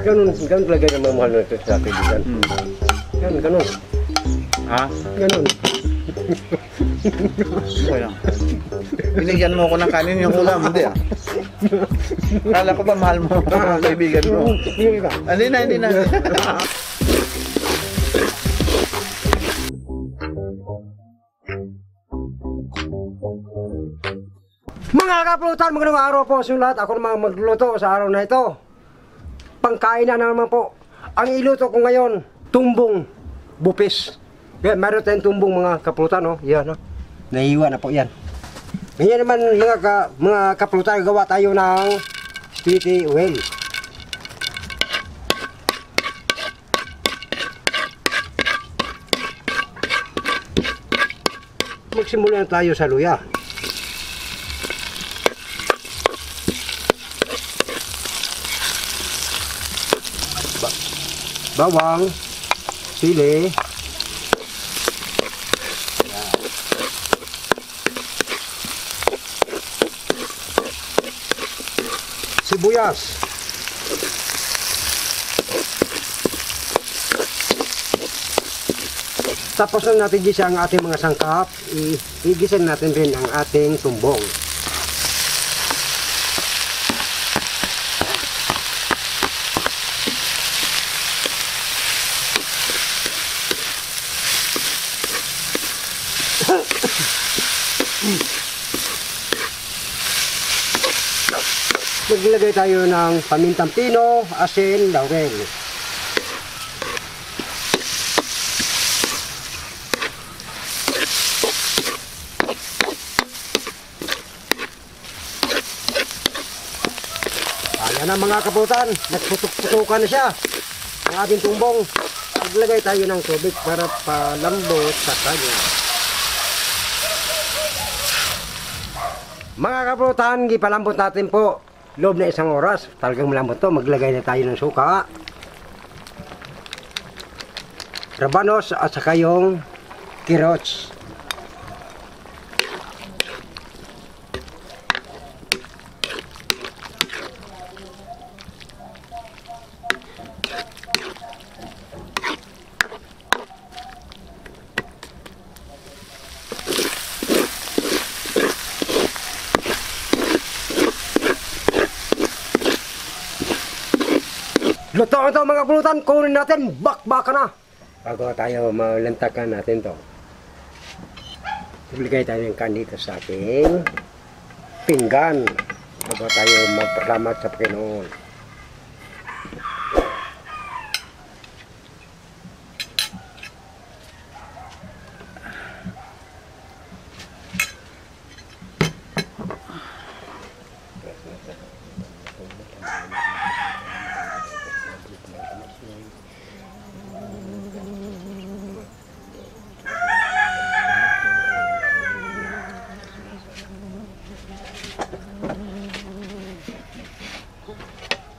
Ganun talaga na mamahal na ito sa kaibigan. Ganun. Ha? Ganun. Okay lang. Binigyan mo ko ng kanin yung ulam, hindi ah. Kala ko ba mahal mo ang kaibigan mo? Hindi na. Mga kapulutan, magandang araw po sa lahat. Ako naman magluto sa araw na ito. Pangkain na naman po. Ang iluto ko ngayon, tumbong bupis. Meron tayong tumbong mga kapulutan, no? Yan, no? Nahiwa na po yan. Ngayon naman mga kapulutan, gawa tayo ng spaghetti oil. Magsimula na tayo sa luya. Bawang, sili, sibuyas, tapos na natin gisa ang ating mga sangkap, igisan natin rin ang ating tumbong. Maglagay tayo ng pamintang pino, asin, laurel. Ayan na mga kaputan, nagputok-putokan na siya ang ating tumbong. Maglagay tayo ng tubig para palambot sa kanya. Mga kaputan, gipalambot natin po. Loob na isang oras, talagang malambot to. Maglagay na tayo ng suka, rabanos at saka yung kirots. Luto ito mga pulutan, kunin natin, bakbaka na. Bago tayo malantakan natin to, ibigay tayo ng kanin dito sa ating pinggan. Bago tayo magpasalamat sa Panginoon.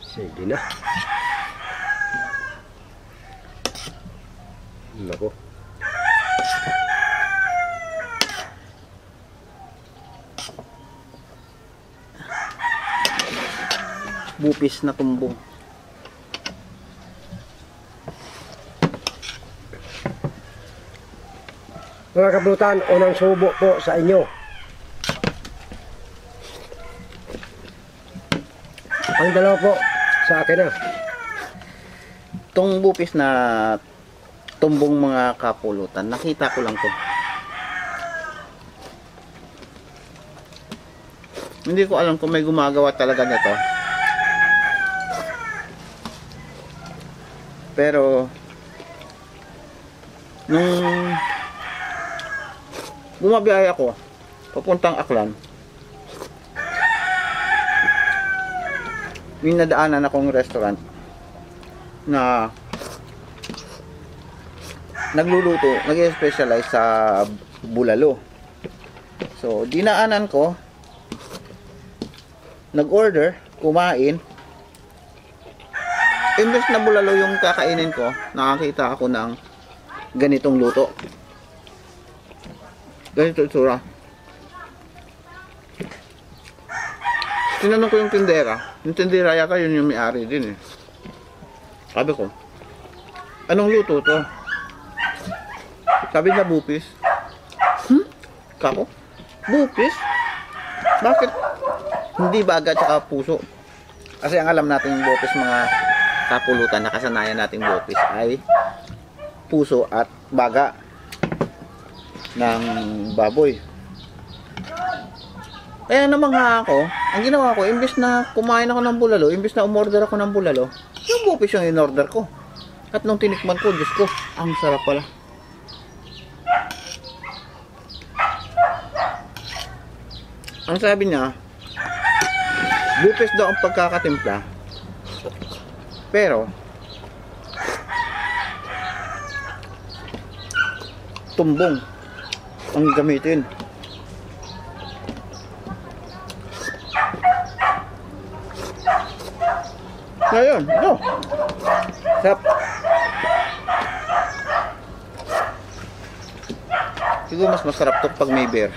Sige na. Nako. Bupis na tumbong. Mga kablutan, unang subo po sa inyo. Ang dalawa po sa akin na. Itong bupis na tumbong mga kapulutan, nakita ko lang to. Hindi ko alam kung may gumagawa talaga nito. Pero nung bumabiyaya ako papuntang Aklan, may nadaanan akong restaurant na nagluluto, nag-specialize sa bulalo. So, dinaanan ko, nag-order, kumain. Imbes na bulalo yung kakainin ko, nakakita ako ng ganitong luto. Ganito itsura. Tinanong ko yung tindera. Yung tindera yata yun yung may-ari din eh. Sabi ko, anong luto to? Sabi na bupis. Kako? Bupis? Bakit? Hindi baga tsaka puso. Kasi ang alam natin bupis mga kapulutan, nakasanayan nating bupis ay puso at baga ng baboy. Kaya naman nga ako, ang ginawa ko, imbes na kumain ako ng bulalo, imbes na umorder ako ng bulalo, yung bupis yung in-order ko. At nung tinikman ko, Diyos ko, ang sarap pala. Ang sabi niya, bupis daw ang pagkakatimpla. Pero, tumbong ang gamitin. Ngayon, ito. Sarap. Siguro mas masarap to pag may beer.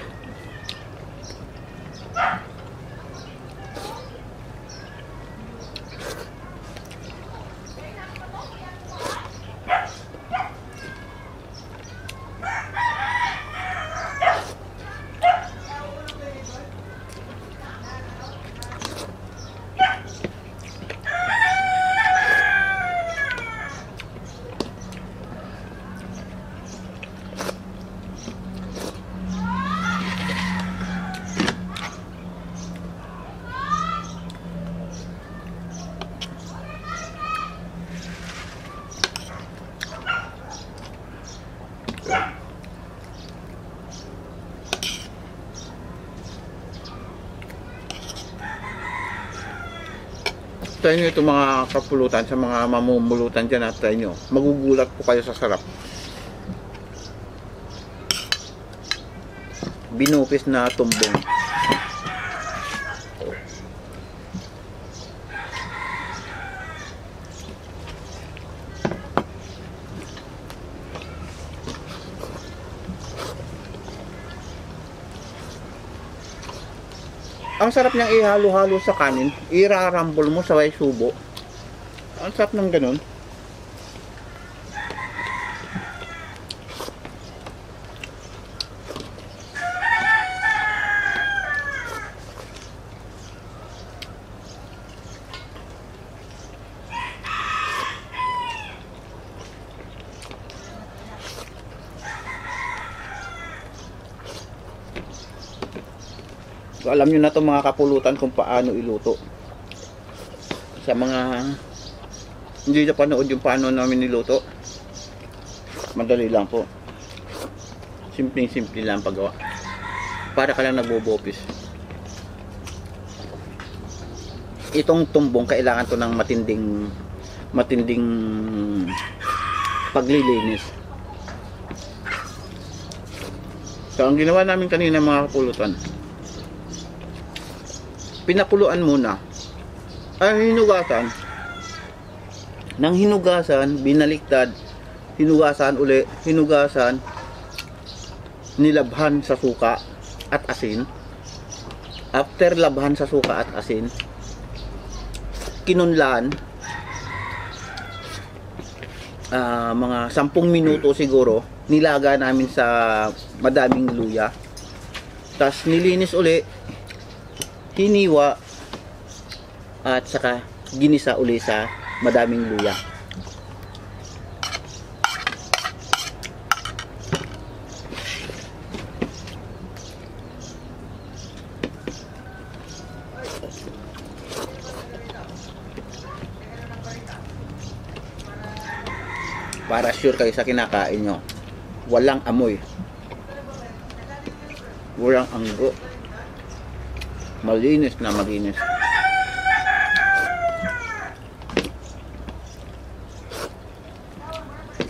Try nyo itong mga kapulutan sa mga mamumulutan dyan at try nyo. Magugulat po kayo sa sarap. Binupis na tumbong. Ang sarap niyang ihalo-halo sa kanin, irarambol mo sa may subo. Ang sarap ng ganun. So, alam nyo na itong mga kapulutan kung paano iluto. Sa mga hindi na panood yung paano namin niluto, madali lang po. Simpleng-simple lang paggawa. Para ka lang nagbobopis. Itong tumbong, kailangan to ng matinding paglilinis. So, ang ginawa namin kanina mga kapulutan, pinakuluan muna ay hinugasan ng hinugasan, binaliktad, hinugasan uli, hinugasan, nilabhan sa suka at asin. After labhan sa suka at asin, kinunlaan mga 10 minuto siguro, nilaga namin sa madaming luya, tas nilinis uli, hiniwa at saka ginisa uli sa madaming luya. Para sure kayo sa kinakain nyo, walang amoy, walang anggo, malinis na malinis.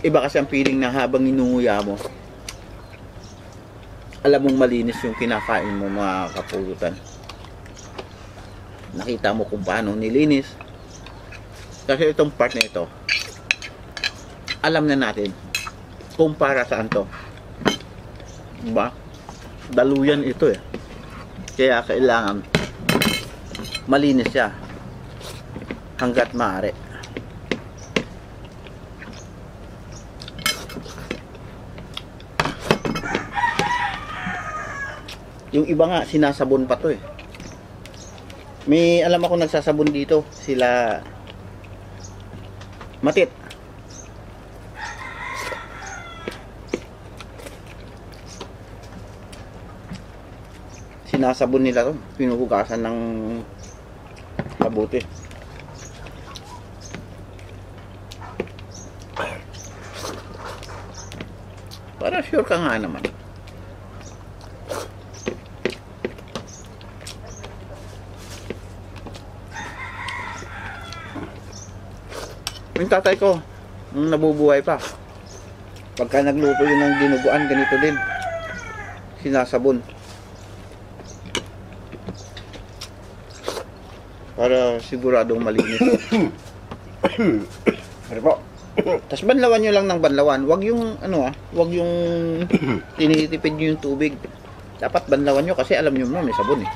Iba kasi ang feeling na habang inunguya mo, alam mong malinis yung kinakain mo mga kapulutan. Nakita mo kung paano nilinis. Kasi itong part na ito, alam na natin kung para saan to. Diba? Daluyan ito eh. Kaya kailangan malinis siya hanggat maaari. Yung iba nga, sinasabon pa to eh. May alam ako nagsasabon dito. Sila Matit. Sinasabon nila to. Pinuhugasan ng mabuti. Para sure ka nga naman. Yung tatay ko, nung nabubuhay pa, pagka nagluto yun ng dinuguan, ganito din. Sinasabon. Para siguradong malinis. Ano po? Tapos banlawan nyo lang ng banlawan. Wag yung wag yung tinitipid nyo yung tubig. Dapat banlawan nyo kasi alam nyo mo may sabon eh.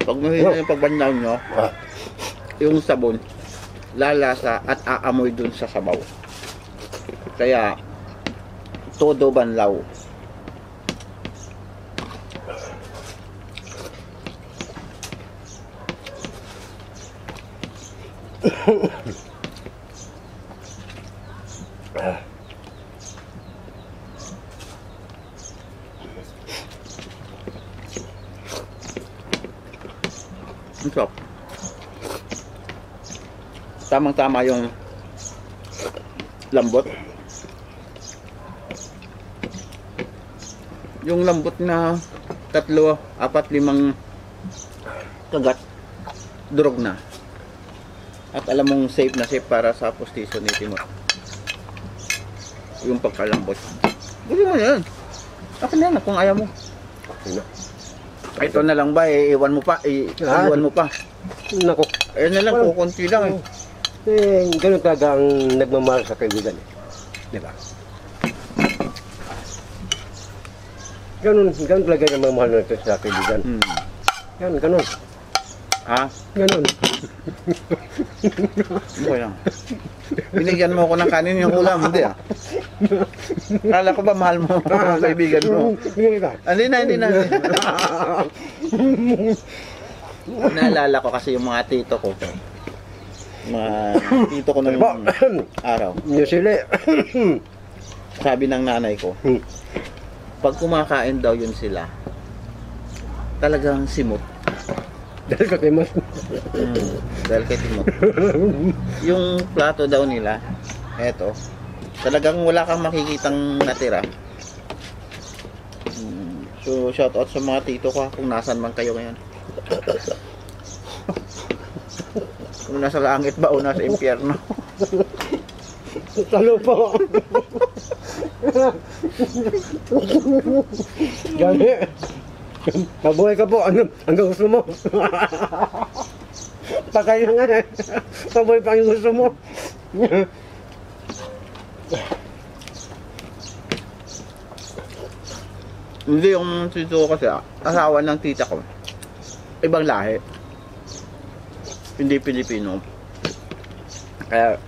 Pag mahina yung pagbanlaw nyo, yung sabon lalasa at aamoy dun sa sabaw. Kaya todo banlaw. Ang sarap. Tamang-tama yung lambot. Yung lambot na 3, 4, 5 kagat, durog na. At alam mong safe na safe para sa postiso ni Timot. Yung pagkalambot. Gusto mo yan. Akin na kung ayaw mo. Ito na lang ba, iwan mo pa, iwan mo pa. Nako. Ayun na lang, kukunti lang eh. Eh, ganun talaga ang nagmamahal sa kaibigan eh. Di ba? Ganun talaga ang nagmamahal natin sa kaibigan. Ganun. Ha? Ganun. Okay lang. Binigyan mo ako ng kanin yung ulam, hindi ah. Kala ko ba mahal mo ang kaibigan mo? Hindi na. Naalala ko kasi yung mga tito ko. Mga tito ko nung araw. Yung sili. Sabi ng nanay ko, pag kumakain daw yun sila, talagang simot. Dahil ka kay Mas. Dahil kay Timot. Yung plato daw nila, eto, talagang wala kang makikitang natira. So, shout out sa mga tito ko kung nasan man kayo ngayon. Kung nasa langit ba o nasa impyerno. Talo po. Gani. Mabuhay ka po. Hanggang gusto mo. Pakain na nga eh. Mabuhay pa yung gusto mo. Hindi yung tito ko kasi asawa ng tita ko. Ibang lahi. Hindi Pilipino. Kaya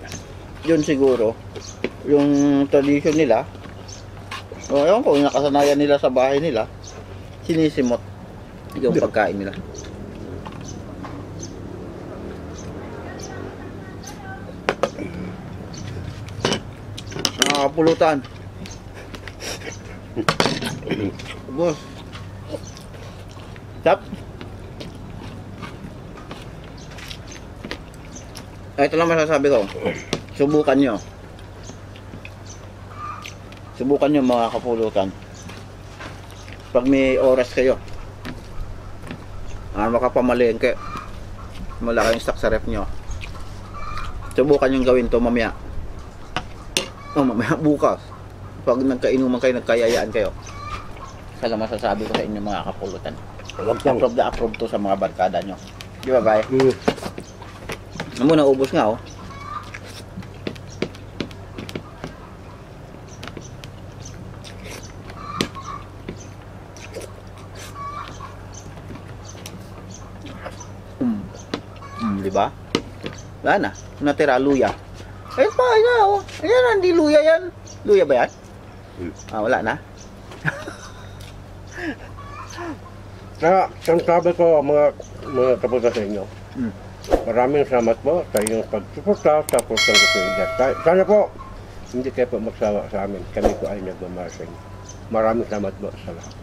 yun siguro yung tradition nila. O ewan ko, yung nakasanayan nila sa bahay nila, sinisimot yung pagkain nila. Nakakapulutan. Boss. Tap. Ito lang masasabi ko. Subukan nyo. Subukan nyo mga kapulutan. Pag may oras kayo, makapamalengke, malaki yung stock sa ref nyo, subukan yung gawin to mamaya. Mamaya bukas. Pag nagkainuman kayo, nagkayayaan kayo. Isa lang masasabi ko sa inyo mga kapulutan. Approve na approve to sa mga barkada nyo. Di ba, bay? Muna, ubos nga, oh. Di ba? Wala na. Natira luya. Ayun pa, ayan, oh. Ayan, hindi luya yan. Luya ba yan? Ah, wala na. Kaya, ang sabi ko mga kapunta sa inyo, Hmm. maraming salamat po sa inyong pagsuporta sa Pulutang Kukuligat. Sana po, hindi kayo po magsawa sa amin. Kami po ay nagmamahal sa inyo. Maraming salamat po sa lahat.